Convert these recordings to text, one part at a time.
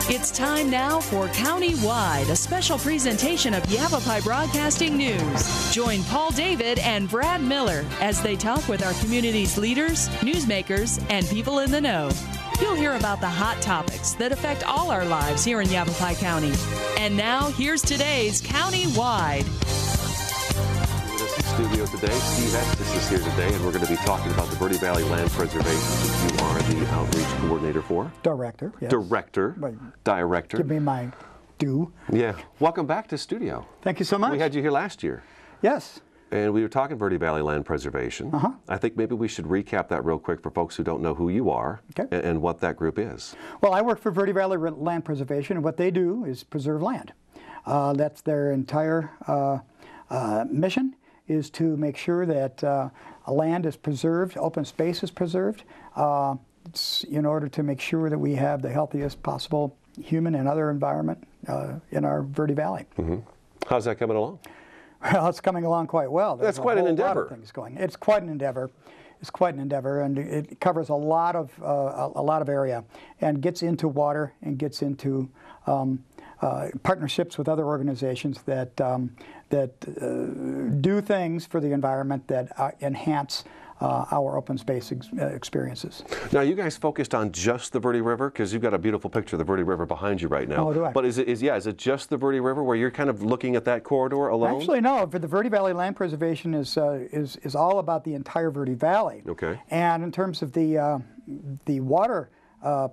It's time now for County-Wide, a special presentation of Yavapai Broadcasting News. Join Paul David and Brad Miller as they talk with our community's leaders, newsmakers, and people in the know. You'll hear about the hot topics that affect all our lives here in Yavapai County. And now, here's today's County-Wide. Studio today. Steve Estes is here today, and we're going to be talking about the Verde Valley Land Preservation, which you are the outreach coordinator for. Director, yes. Director. Director. Give me my due. Yeah. Welcome back to studio. Thank you so much. We had you here last year. Yes. And we were talking Verde Valley Land Preservation. I think maybe we should recap that real quick for folks who don't know who you are and what that group is. Well, I work for Verde Valley Land Preservation, and what they do is preserve land. That's their entire mission, is to make sure that land is preserved, open space is preserved, in order to make sure that we have the healthiest possible human and other environment in our Verde Valley. How's that coming along? Well, it's coming along quite well. That's quite an endeavor. Lot of things going. It's quite an endeavor. It's quite an endeavor, and it covers a lot of area, and gets into water and gets into partnerships with other organizations that do things for the environment that enhance our open space experiences. Now, you guys focused on just the Verde River, because you've got a beautiful picture of the Verde River behind you right now. Oh, do I? But is it just the Verde River where you're kind of looking at that corridor alone? Actually, no. For the Verde Valley Land Preservation is all about the entire Verde Valley. Okay. And in terms of the water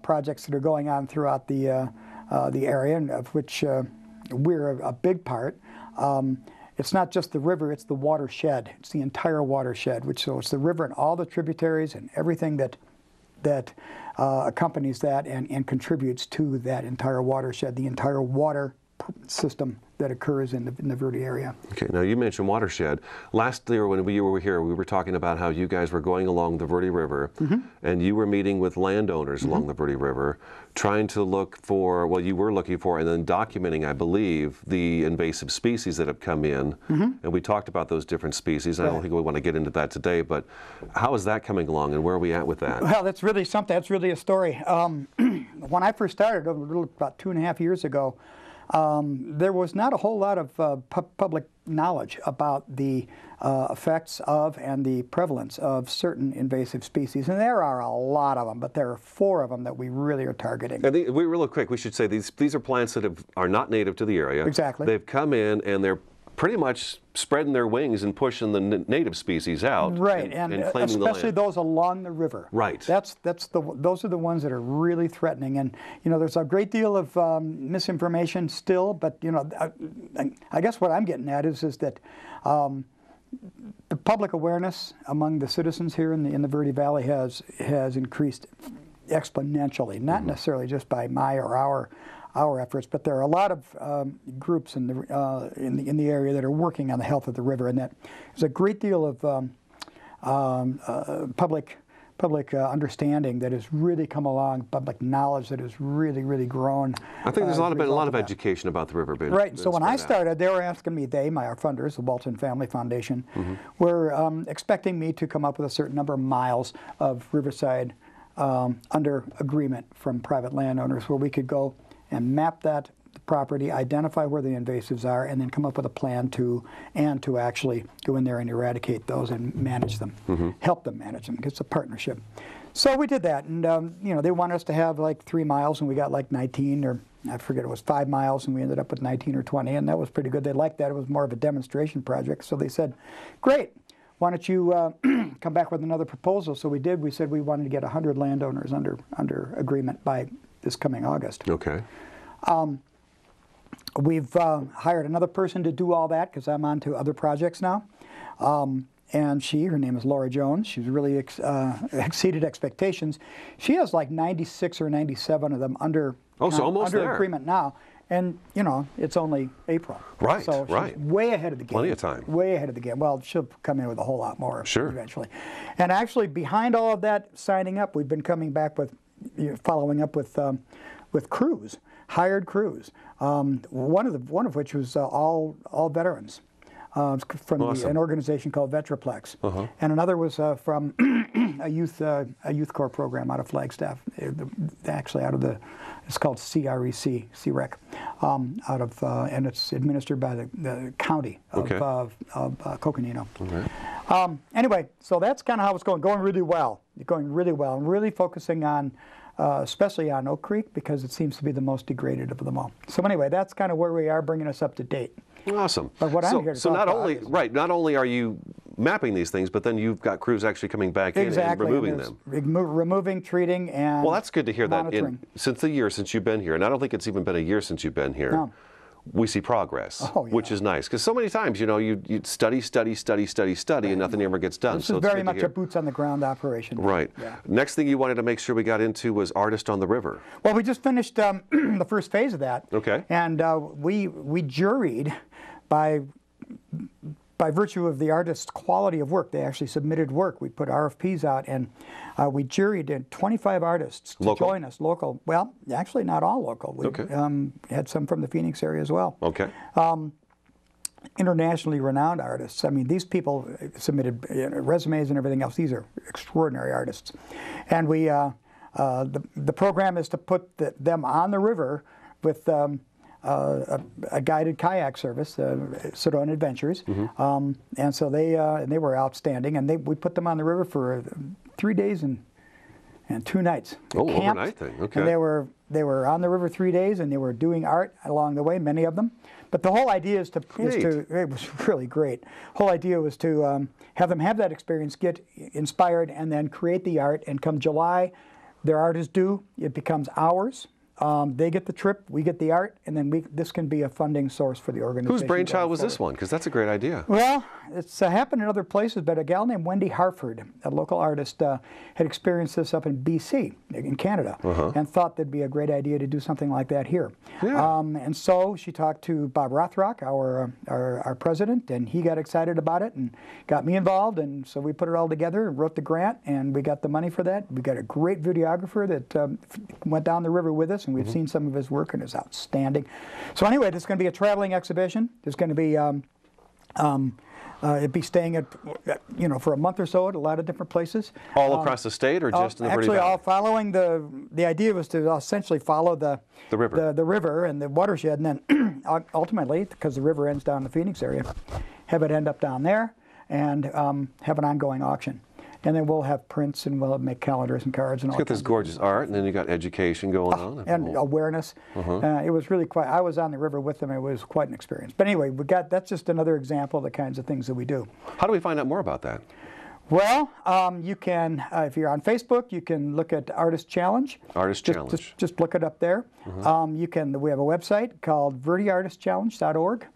projects that are going on throughout the area, and of which we're a big part. It's not just the river, it's the watershed. It's the entire watershed, so it's the river and all the tributaries and everything that accompanies that and contributes to that entire watershed, the entire water system that occurs in the Verde area. Okay, now you mentioned watershed. Last year when we were here, we were talking about how you guys were going along the Verde River, and you were meeting with landowners along the Verde River, trying to look for, well, you were looking for and then documenting, I believe, the invasive species that have come in, and we talked about those different species. I don't think we want to get into that today, but how is that coming along, and where are we at with that? Well, that's really something. That's really a story. When I first started, about 2.5 years ago, there was not a whole lot of public knowledge about the effects of and the prevalence of certain invasive species. And there are a lot of them, but there are 4 of them that we really are targeting. And real quick, we should say these are plants that are not native to the area. Exactly. They've come in and they're pretty much spreading their wings and pushing the native species out. Right, and claiming especially the land. Those along the river. Right. Those are the ones that are really threatening. And there's a great deal of misinformation still, but I guess what I'm getting at is that the public awareness among the citizens here in the Verde Valley has increased exponentially, not necessarily just by my or our efforts, but there are a lot of groups in the area that are working on the health of the river, and that there's a great deal of public understanding that has really come along, public knowledge that has really grown. I think there's a lot of education about the river. Right. So when I started, they were asking me, our funders, the Walton Family Foundation, were expecting me to come up with a certain number of miles of riverside under agreement from private landowners, where we could go and map that property, identify where the invasives are, and then come up with a plan to actually go in there and eradicate those and manage them, help them manage them. It's a partnership. So we did that, and they wanted us to have like 3 miles, and we got like 19, or I forget, it was 5 miles, and we ended up with 19 or 20, and that was pretty good. They liked that. It was more of a demonstration project, so they said, great. Why don't you come back with another proposal? So we did. We said we wanted to get 100 landowners under agreement by this coming August. Okay. We've hired another person to do all that, because I'm on to other projects now. And her name is Laura Jones. She's really exceeded expectations. She has like 96 or 97 of them under agreement now. And, it's only April. Right, so she's way ahead of the game. Plenty of time. Way ahead of the game. Well, she'll come in with a whole lot more eventually. And actually, behind all of that signing up, we've been coming back with, following up with crews, hired crews. One of which was all veterans. From an organization called Vetraplex, and another was from a youth corps program out of Flagstaff, actually out of the It's called CREC, out of, and it's administered by the county of, Okay. Coconino. Okay. Anyway, so that's kind of how it's going really well. Going really well, and really focusing on, especially on Oak Creek, because it seems to be the most degraded of them all. So anyway, that's kind of where we are, bringing us up to date. Awesome. But what I'm here to talk not about only is- not only are you mapping these things, but then you've got crews actually coming back in and removing them. Removing, treating, and Well, that's good to hear monitoring. that since the year since you've been here, and I don't think it's even been a year since you've been here. No. We see progress, Oh, yeah. which is nice. Because so many times, you know, you study, and nothing ever gets done. This so is it's very good to much hear. a boots on the ground operation. Right. Yeah. Next thing you wanted to make sure we got into was Artist on the River. Well, we just finished the first phase of that. Okay. And we juried by virtue of the artist's quality of work. They actually submitted work. We put RFPs out, and we juried 25 artists to Local? join us. Local. Well, actually not all local. We Okay. had some from the Phoenix area as well. Okay. Internationally renowned artists. I mean, these people submitted resumes and everything else. These are extraordinary artists. And we, the program is to put them on the river with a guided kayak service, Sedona Adventures, and so they were outstanding. And we put them on the river for 3 days and 2 nights. Oh, Camped, overnight thing. Okay. And they were on the river 3 days, and they were doing art along the way, many of them. But the whole idea is to it was really great. Whole idea was to have them have that experience, get inspired, and then create the art. And come July, their art is due. It becomes ours. They get the trip, we get the art, and then this can be a funding source for the organization. Whose brainchild going was this forward. one? Because that's a great idea. Well, it's happened in other places, but a gal named Wendy Harford, a local artist, had experienced this up in BC, in Canada, and thought that'd be a great idea to do something like that here. Yeah. And so she talked to Bob Rothrock, our president, and he got excited about it and got me involved, and so we put it all together and wrote the grant, and we got the money for that. We got a great videographer that went down the river with us, and we've seen some of his work, and it's outstanding. So anyway, this is going to be a traveling exhibition. There's going to be it'd be staying at, for a month or so at a lot of different places. All across the state, or just in the Verde Actually, Valley? all following the idea was to essentially follow the river. the river and the watershed, and then ultimately, because the river ends down in the Phoenix area, have it end up down there and have an ongoing auction. And then we'll have prints, and we'll make calendars and cards and all. It's got this gorgeous art, and then you got education going on. And awareness. It was really quite. I was on the river with them. It was quite an experience. But anyway, that's just another example of the kinds of things that we do. How do we find out more about that? Well, you can, if you're on Facebook, you can look at Artist Challenge. Artist Challenge. Just look it up there. We have a website called verdeartistchallenge.org.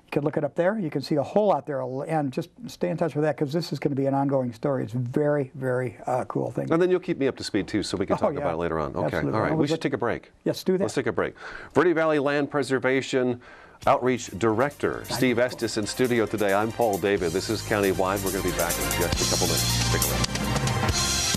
You can look it up there. You can see a whole lot there, and just stay in touch with that, because this is going to be an ongoing story. It's a very, very cool thing. And then you'll keep me up to speed too, so we can talk about it later on. Okay, Absolutely. all right. We should take a break. Yes, do that. Let's take a break. Verde Valley Land Preservation Outreach Director Steve Estes in studio today. I'm Paul David. This is Countywide. We're going to be back in just a couple minutes. Stick around.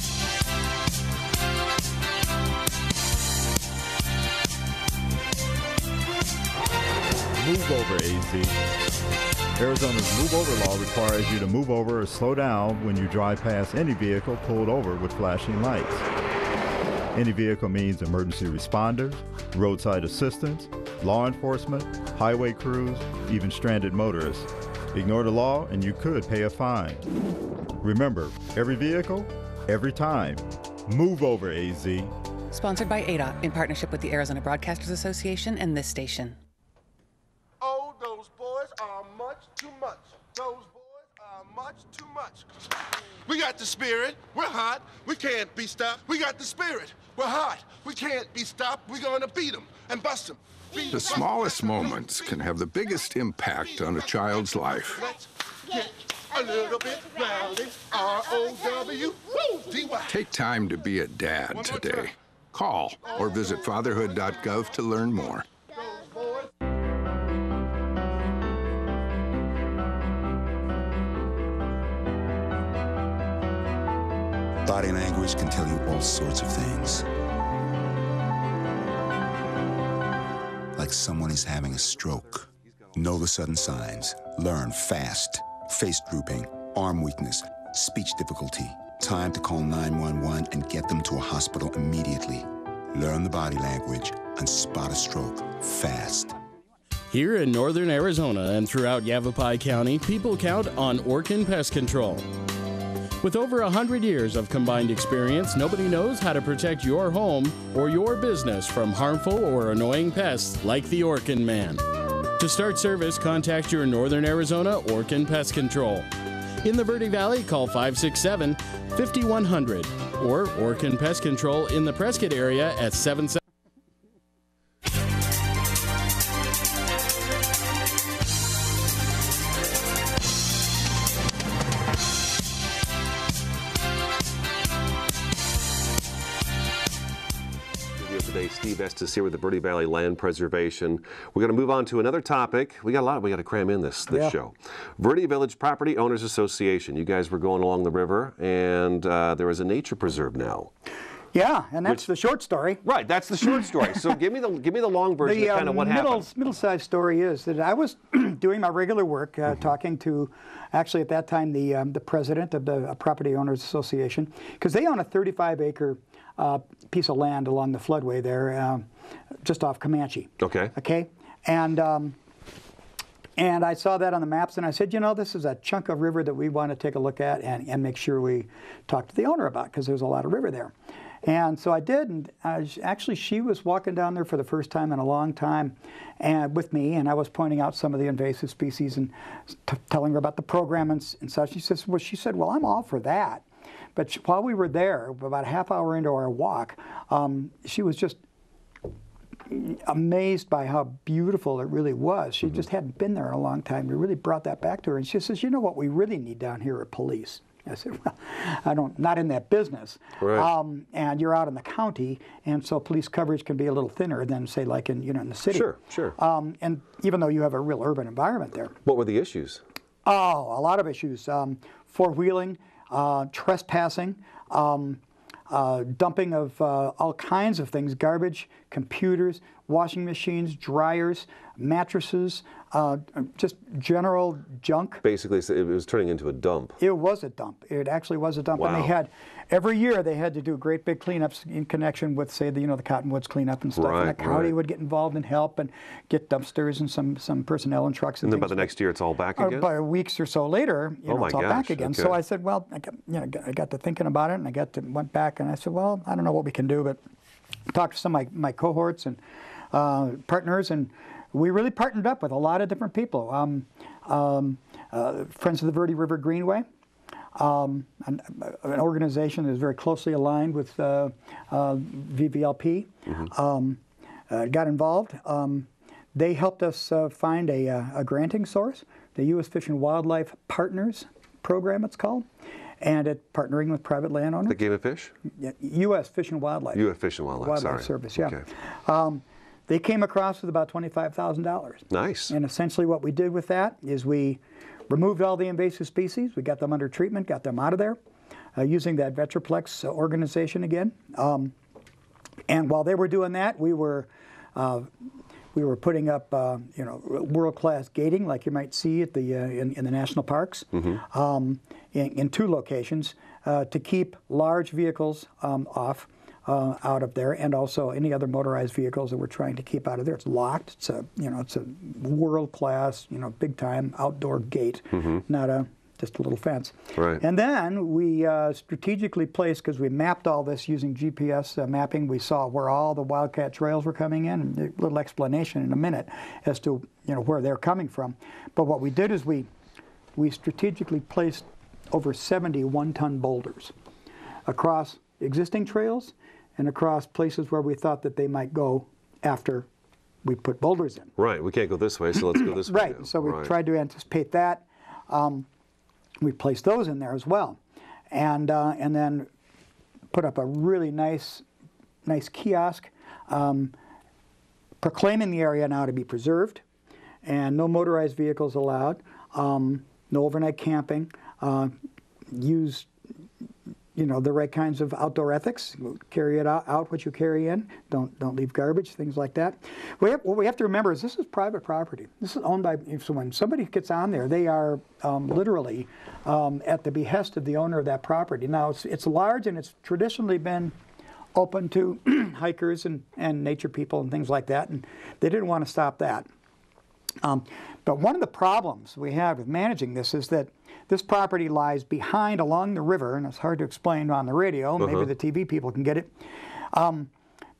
Move over, AZ. Arizona's move over law requires you to move over or slow down when you drive past any vehicle pulled over with flashing lights. Any vehicle means emergency responders, roadside assistance, law enforcement, highway crews, even stranded motorists. Ignore the law and you could pay a fine. Remember, every vehicle, every time. Move over, AZ. Sponsored by ADOT in partnership with the Arizona Broadcasters Association and this station. Oh, those boys are much too much. Those boys are much too much. We got the spirit. We're hot. We can't be stopped. We got the spirit. We're hot. We can't be stopped. We're going to beat them and bust them. The smallest moments can have the biggest impact on a child's life. Let's get a little bit rowdy. R-O-W-D-Y. Take time to be a dad today. Call or visit fatherhood.gov to learn more. Body language can tell you all sorts of things. Like someone is having a stroke. Know the sudden signs. Learn fast. Face drooping, arm weakness, speech difficulty. Time to call 911 and get them to a hospital immediately. learn the body language, and spot a stroke fast. Here in northern Arizona and throughout Yavapai County, people count on Orkin Pest Control. With over 100 years of combined experience, nobody knows how to protect your home or your business from harmful or annoying pests like the Orkin man. To start service, contact your Northern Arizona Orkin Pest Control. In the Verde Valley, call 567-5100 or Orkin Pest Control in the Prescott area at 77. Today, Steve Estes here with the Verde Valley Land Preservation. We're going to move on to another topic. We got a lot we got to cram in this show. Verde Village Property Owners Association. You guys were going along the river, and there is a nature preserve now. Yeah, and that's the short story. Right, that's the short story. So give me the long version of kind of what happened. The middle-sized story is that I was doing my regular work, talking to, actually at that time, the president of the Property Owners Association, because they own a 35-acre piece of land along the floodway there, just off Comanche. Okay. Okay, and I saw that on the maps, and I said, you know, this is a chunk of river that we want to take a look at and make sure we talk to the owner about, because there's a lot of river there. And so I did, and actually she was walking down there for the first time in a long time and with me, and I was pointing out some of the invasive species and telling her about the program and such. She said, well, I'm all for that. But while we were there, about a half hour into our walk, she was just amazed by how beautiful it really was. She just hadn't been there in a long time. We really brought that back to her. And she says, you know what we really need down here are police. I said, well, not in that business. Right. And you're out in the county, and so police coverage can be a little thinner than, say, like in the city. Sure, sure. And even though you have a real urban environment there. What were the issues? Oh, a lot of issues. Four-wheeling, trespassing, dumping of all kinds of things, garbage, computers, washing machines, dryers, mattresses, just general junk. Basically, it was turning into a dump. It was a dump. It actually was a dump. Wow. And they had, every year they had to do great big cleanups in connection with, say, the Cottonwoods cleanup and stuff. Right, and the county would get involved and help and get dumpsters and some personnel and trucks. And then by the next year, it's all back again? By weeks or so later, it's all back again. Okay. So I said, well, I got to thinking about it, and went back, and I said, well, I don't know what we can do, but talked to some of my cohorts and partners, and we really partnered up with a lot of different people. Friends of the Verde River Greenway, an organization that is very closely aligned with VVLP, got involved. They helped us find a granting source, the U.S. Fish and Wildlife Partners program, it's called, and partnering with private landowners. The Game and Fish? Yeah, U.S. Fish and Wildlife. U.S. Fish and Wildlife, sorry. Service, yeah. Okay. They came across with about $25,000. Nice. And essentially what we did with that is we removed all the invasive species. We got them under treatment, got them out of there, using that Vetroplex organization again. And while they were doing that, we were putting up world-class gating, like you might see at the in the national parks, in two locations to keep large vehicles out of there, and also any other motorized vehicles that we're trying to keep out of there. It's locked. It's a world-class, big time outdoor gate, not just a little fence. Right. And then we strategically placed, because we mapped all this using GPS mapping, we saw where all the wildcat trails were coming in, and a little explanation in a minute as to where they're coming from. But what we did is we strategically placed over 70 one-ton boulders across existing trails and across places where we thought that they might go after we put boulders in. Right, we can't go this way, so let's go this way. Right, so we tried to anticipate that. We placed those in there as well, and then put up a really nice kiosk proclaiming the area now to be preserved, and no motorized vehicles allowed, no overnight camping, use the right kinds of outdoor ethics. Carry it out what you carry in. Don't leave garbage, things like that. What we have to remember is this is private property. This is owned by, so when somebody gets on there, they are literally at the behest of the owner of that property. Now it's large, and it's traditionally been open to hikers and nature people and things like that, and they didn't want to stop that. But one of the problems we have with managing this is that this property lies behind along the river, and it's hard to explain on the radio. Maybe the TV people can get it.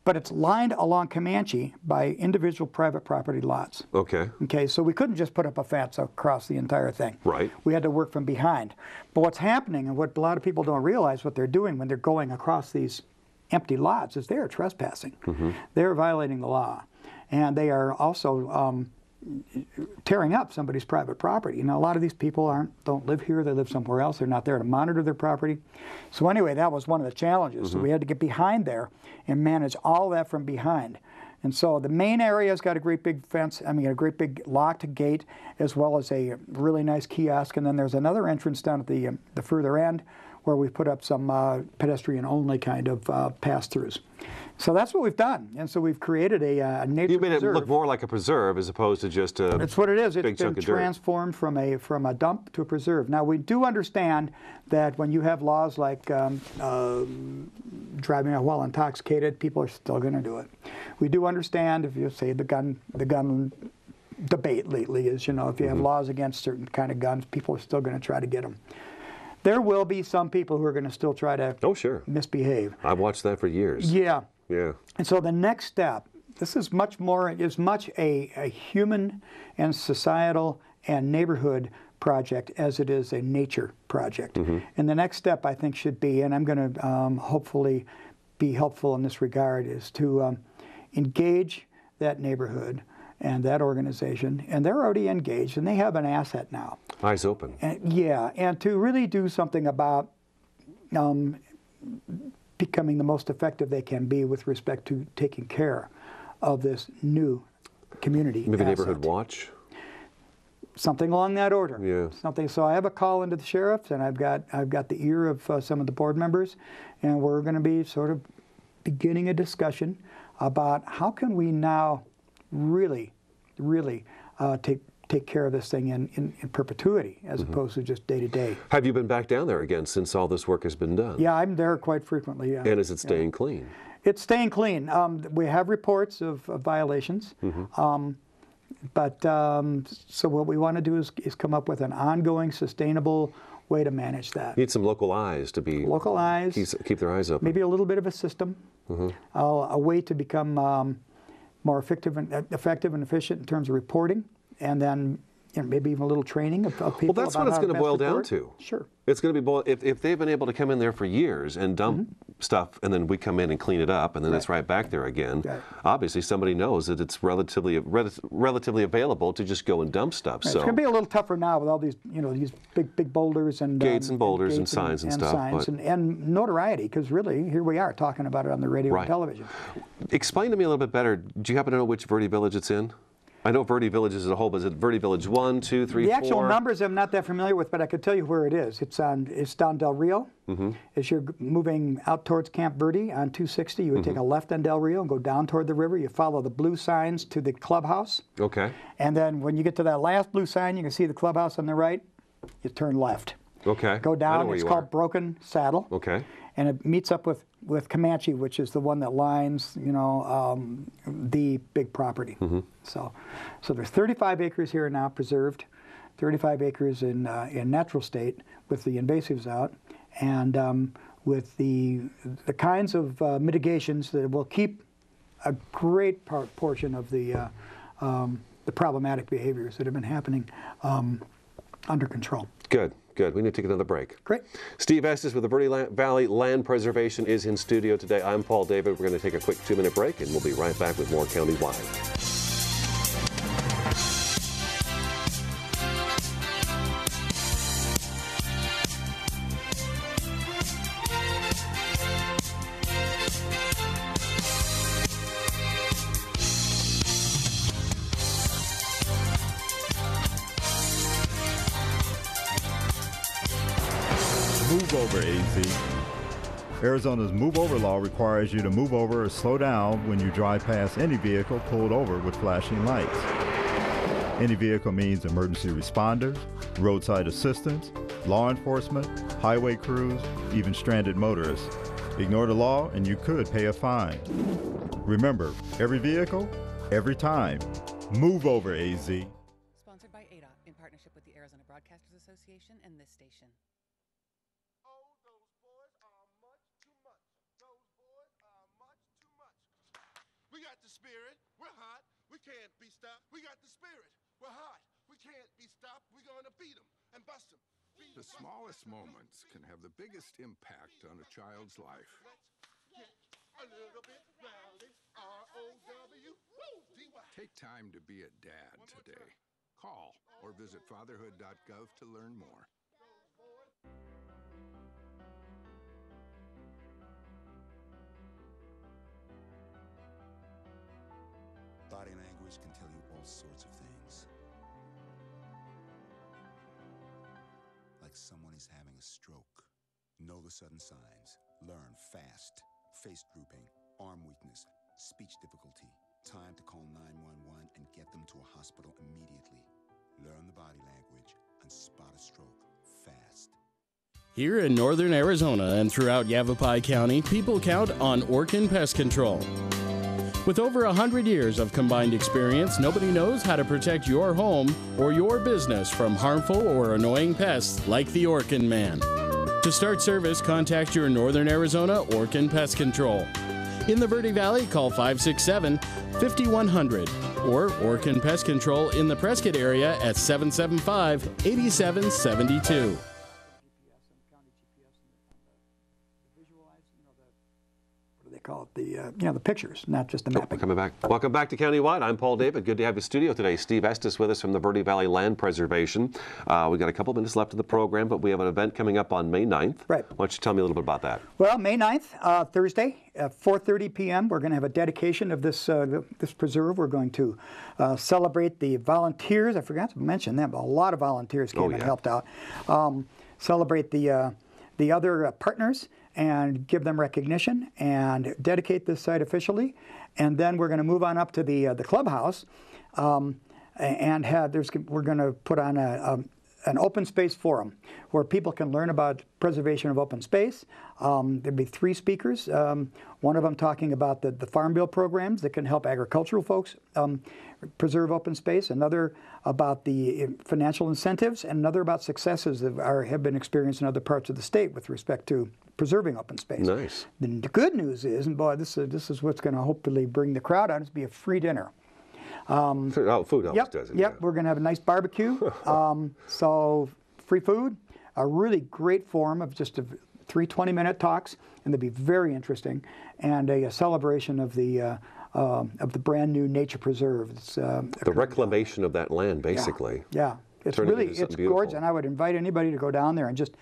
But it's lined along Comanche by individual private property lots. Okay. Okay, so we couldn't just put up a fence across the entire thing. Right. We had to work from behind. But what's happening, and what a lot of people don't realize what they're doing when they're going across these empty lots, is they are trespassing. They're violating the law. And they are also tearing up somebody's private property. You know, a lot of these people don't live here, they live somewhere else, they're not there to monitor their property. So anyway, that was one of the challenges. So we had to get behind there and manage all that from behind. And so the main area's got a great big fence, a great big locked gate, as well as a really nice kiosk, and then there's another entrance down at the further end where we put up some pedestrian-only kind of pass-throughs. So that's what we've done, and so we've created a nature You made preserve. it look more like a preserve as opposed to just a That's what it is. big It's chunk been of dirt. transformed from a dump to a preserve. Now we do understand that when you have laws like driving while intoxicated, people are still going to do it. We do understand if you say the gun debate lately is, you know, if you have laws against certain kind of guns, people are still going to try to get them. There will be some people who are going to still try to misbehave. I've watched that for years. Yeah. Yeah. And so the next step, this is much a human and societal and neighborhood project as it is a nature project. And the next step, I think, should be, and I'm going to hopefully be helpful in this regard, is to engage that neighborhood and that organization, and they're already engaged, and they have an asset now. Eyes open. And to really do something about becoming the most effective they can be with respect to taking care of this new community Maybe asset. neighborhood watch? Something along that order. Yeah. Something. So I have a call into the sheriffs, and I've got the ear of some of the board members, and we're going to be sort of beginning a discussion about how can we now really take care of this thing in perpetuity as opposed to just day to day. Have you been back down there again since all this work has been done? Yeah, I'm there quite frequently. Yeah. And is it staying clean? It's staying clean. We have reports of violations, so what we want to do is come up with an ongoing, sustainable way to manage that. You need some local eyes to be local eyes. Keep their eyes open. Maybe a little bit of a system, a way to become more effective and efficient in terms of reporting, and then maybe even a little training of people. Well, that's what it's going to boil down to. Sure. It's going to be if they've been able to come in there for years and dump stuff, and then we come in and clean it up, and then it's right back there again. Right. Obviously, somebody knows that it's relatively available to just go and dump stuff. Right. So it's going to be a little tougher now with all these these big boulders and gates and boulders and signs and stuff, signs and notoriety, because really here we are talking about it on the radio and television. Explain to me a little bit better. Do you happen to know which Verde village it's in? I know Verde Village as a whole, but is it Verde Village 1, 2, 3, 4? The actual numbers I'm not that familiar with, but I could tell you where it is. It's down Del Rio. As you're moving out towards Camp Verde on 260, you would take a left on Del Rio and go down toward the river. You follow the blue signs to the clubhouse. Okay. And then when you get to that last blue sign, you can see the clubhouse on the right. You turn left. Okay. Go down. It's called Broken Saddle. Okay. And it meets up with Comanche, which is the one that lines, the big property. So there's 35 acres here now preserved, 35 acres in natural state with the invasives out, and with the kinds of mitigations that will keep a great portion of the problematic behaviors that have been happening under control. Good. Good. We need to take another break. Great. Steve Estes with the Verde Valley Land Preservation is in studio today. I'm Paul David. We're going to take a quick 2-minute break, and we'll be right back with more Countywide. Move over, AZ. Arizona's move over law requires you to move over or slow down when you drive past any vehicle pulled over with flashing lights. Any vehicle means emergency responders, roadside assistance, law enforcement, highway crews, even stranded motorists. Ignore the law and you could pay a fine. Remember, every vehicle, every time. Move over, AZ. Sponsored by ADA in partnership with the Arizona Broadcasters Association and this station. Oh, those boys are much too much. Those boys are much too much. We got the spirit. We're hot. We can't be stopped. We got the spirit. We're hot. We can't be stopped. We're going to beat them and bust them. The smallest moments can have the biggest impact on a child's life. A little bit rowdy. R-O-W-D-Y. Take time to be a dad today. Call or visit fatherhood.gov to learn more. Body language can tell you all sorts of things. Like someone is having a stroke. Know the sudden signs. Learn fast. Face drooping, arm weakness, speech difficulty. Time to call 911 and get them to a hospital immediately. Learn the body language and spot a stroke fast. Here in northern Arizona and throughout Yavapai County, people count on Orkin Pest Control. With over 100 years of combined experience, nobody knows how to protect your home or your business from harmful or annoying pests like the Orkin Man. To start service, contact your Northern Arizona Orkin Pest Control. In the Verde Valley, call 567-5100 or Orkin Pest Control in the Prescott area at 775-8772. Call it the pictures, not just the mapping. Coming back. Welcome back to Countywide. I'm Paul David. Good to have you in studio today. Steve Estes with us from the Verde Valley Land Preservation. We got a couple minutes left of the program, but we have an event coming up on May 9th. Right. Why don't you tell me a little bit about that? Well, May 9th, Thursday, at 4:30 p.m., we're going to have a dedication of this this preserve. We're going to celebrate the volunteers. I forgot to mention them. A lot of volunteers came and helped out. Celebrate the other partners and give them recognition and dedicate this site officially. And then we're going to move on up to the clubhouse and we're going to put on an open space forum where people can learn about preservation of open space. There'll be 3 speakers, one of them talking about the Farm Bill programs that can help agricultural folks preserve open space, another about the financial incentives, and another about successes that have been experienced in other parts of the state with respect to preserving open space. Nice. The good news is, and boy, this is what's going to hopefully bring the crowd out, is be a free dinner. Food always does it. Yep, we're going to have a nice barbecue. So free food, a really great forum of just 3 20-minute talks, and they'll be very interesting, and a celebration of the brand new nature preserve. It's, the reclamation of that land, basically. Yeah, it's really gorgeous, and I would invite anybody to go down there and just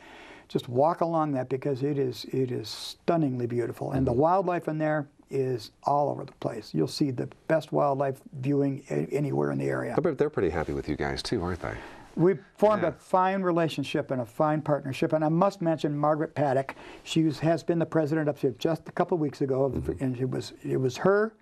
walk along that because it is stunningly beautiful, and the wildlife in there is all over the place. You'll see the best wildlife viewing anywhere in the area. I bet they're pretty happy with you guys too, aren't they? We've formed a fine relationship and a fine partnership, and I must mention Margaret Paddock. She has been the president up to just a couple of weeks ago, and it was her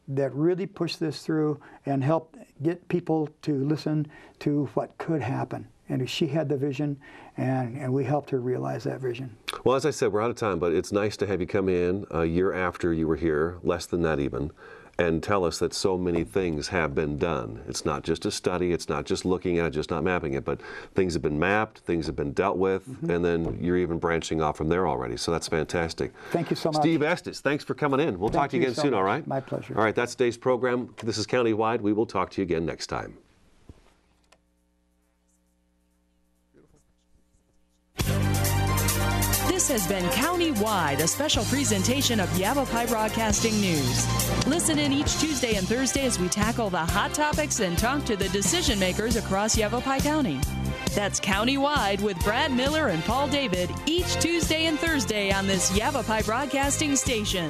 that really pushed this through and helped get people to listen to what could happen. And she had the vision, and we helped her realize that vision. Well, as I said, we're out of time, but it's nice to have you come in a year after you were here, less than that even, and tell us that so many things have been done. It's not just a study, it's not just looking at it, just not mapping it, but things have been mapped, things have been dealt with, and then you're even branching off from there already, so that's fantastic. Thank you so much. Steve Estes, thanks for coming in. We'll talk to you again soon, all right? My pleasure. All right, that's today's program. This is Countywide. We will talk to you again next time. This has been Countywide, a special presentation of Yavapai Broadcasting News. Listen in each Tuesday and Thursday as we tackle the hot topics and talk to the decision makers across Yavapai County. That's Countywide with Brad Miller and Paul David each Tuesday and Thursday on this Yavapai Broadcasting station.